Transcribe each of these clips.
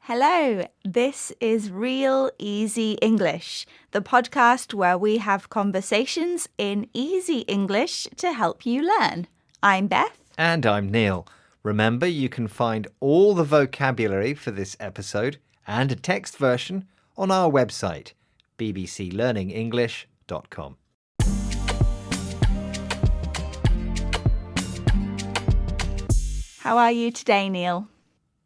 Hello, this is Real Easy English, the podcast where we have conversations in easy English to help you learn. I'm Beth. And I'm Neil. Remember, you can find all the vocabulary for this episode and a text version on our website, bbclearningenglish.com. How are you today, Neil?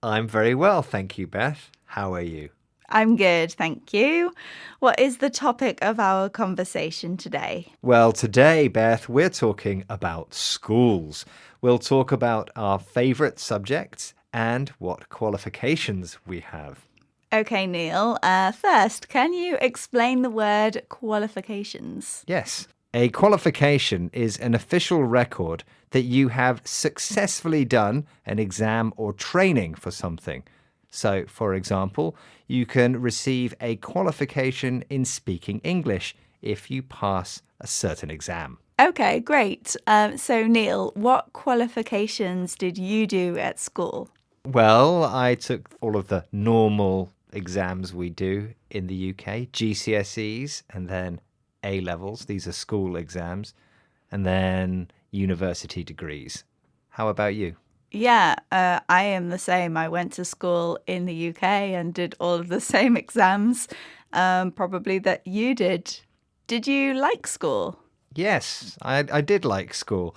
I'm very well, thank you, Beth. How are you? I'm good, thank you. What is the topic of our conversation today? Well, today, Beth, we're talking about schools. We'll talk about our favourite subjects and what qualifications we have. Okay, Neil. First, can you explain the word qualifications? Yes. A qualification is an official record that you have successfully done an exam or training for something. So, for example, you can receive a qualification in speaking English if you pass a certain exam. Okay, great. So, Neil, what qualifications did you do at school? Well, I took all of the normal exams we do in the UK, GCSEs, and then A-levels. These are school exams, and then university degrees. How about you? Yeah, I am the same. I went to school in the UK and did all of the same exams, probably that you did. Did you like school? Yes, I did like school.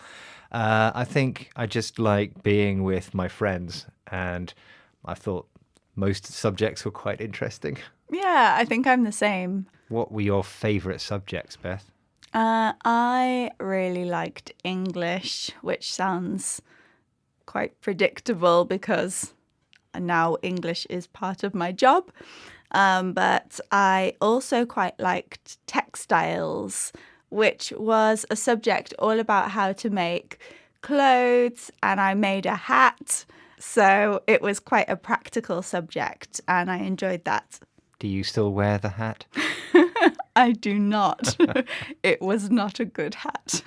I think I just like being with my friends, and I thought most subjects were quite interesting. Yeah, I think I'm the same. What were your favourite subjects, Beth? I really liked English, which sounds quite predictable because now English is part of my job. But I also quite liked textiles, which was a subject all about how to make clothes, and I made a hat. So it was quite a practical subject, and I enjoyed that. Do you still wear the hat? I do not. It was not a good hat.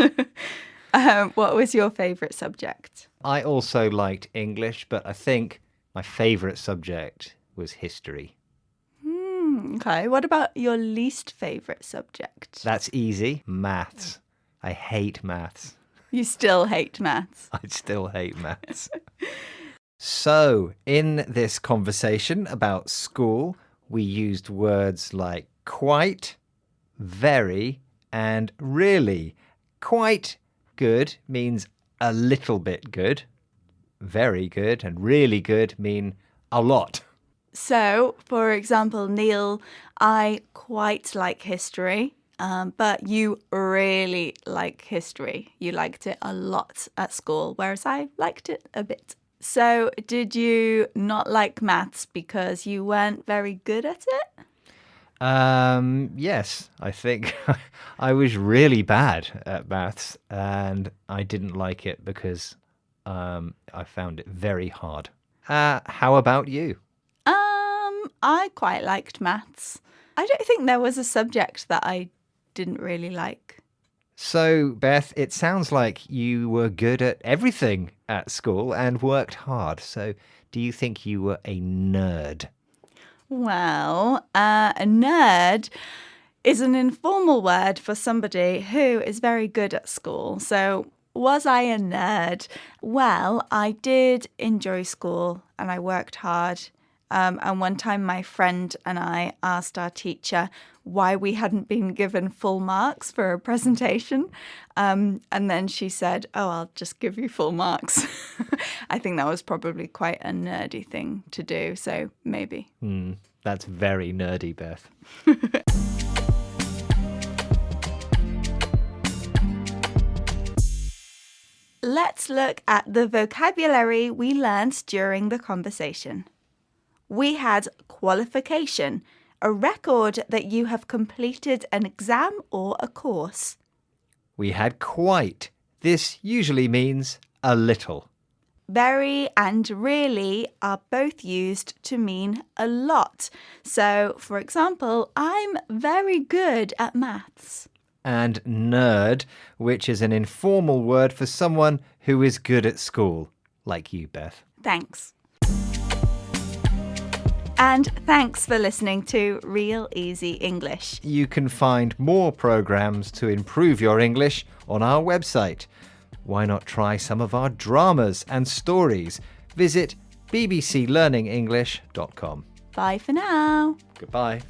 What was your favourite subject? I also liked English, but I think my favourite subject was history. Okay, what about your least favourite subject? That's easy. Maths. I hate maths. You still hate maths. I still hate maths. So, in this conversation about school, we used words like quite, very, and really. Quite good means a little bit good. Very good and really good mean a lot. So, for example, Neil, I quite like history, but you really like history. You liked it a lot at school, whereas I liked it a bit. So, did you not like maths because you weren't very good at it? Yes, I think I was really bad at maths, and I didn't like it because I found it very hard. How about you? I quite liked maths. I don't think there was a subject that I didn't really like. So, Beth, it sounds like you were good at everything at school and worked hard. So, do you think you were a nerd? Well, a nerd is an informal word for somebody who is very good at school. So, was I a nerd? Well, I did enjoy school and I worked hard. And one time my friend and I asked our teacher why we hadn't been given full marks for a presentation. And then she said, "Oh, I'll just give you full marks." I think that was probably quite a nerdy thing to do. So maybe. That's very nerdy, Beth. Let's look at the vocabulary we learned during the conversation. We had qualification, a record that you have completed an exam or a course. We had quite. This usually means a little. Very and really are both used to mean a lot. So, for example, I'm very good at maths. And nerd, which is an informal word for someone who is good at school, like you, Beth. Thanks. And thanks for listening to Real Easy English. You can find more programs to improve your English on our website. Why not try some of our dramas and stories? Visit bbclearningenglish.com. Bye for now. Goodbye.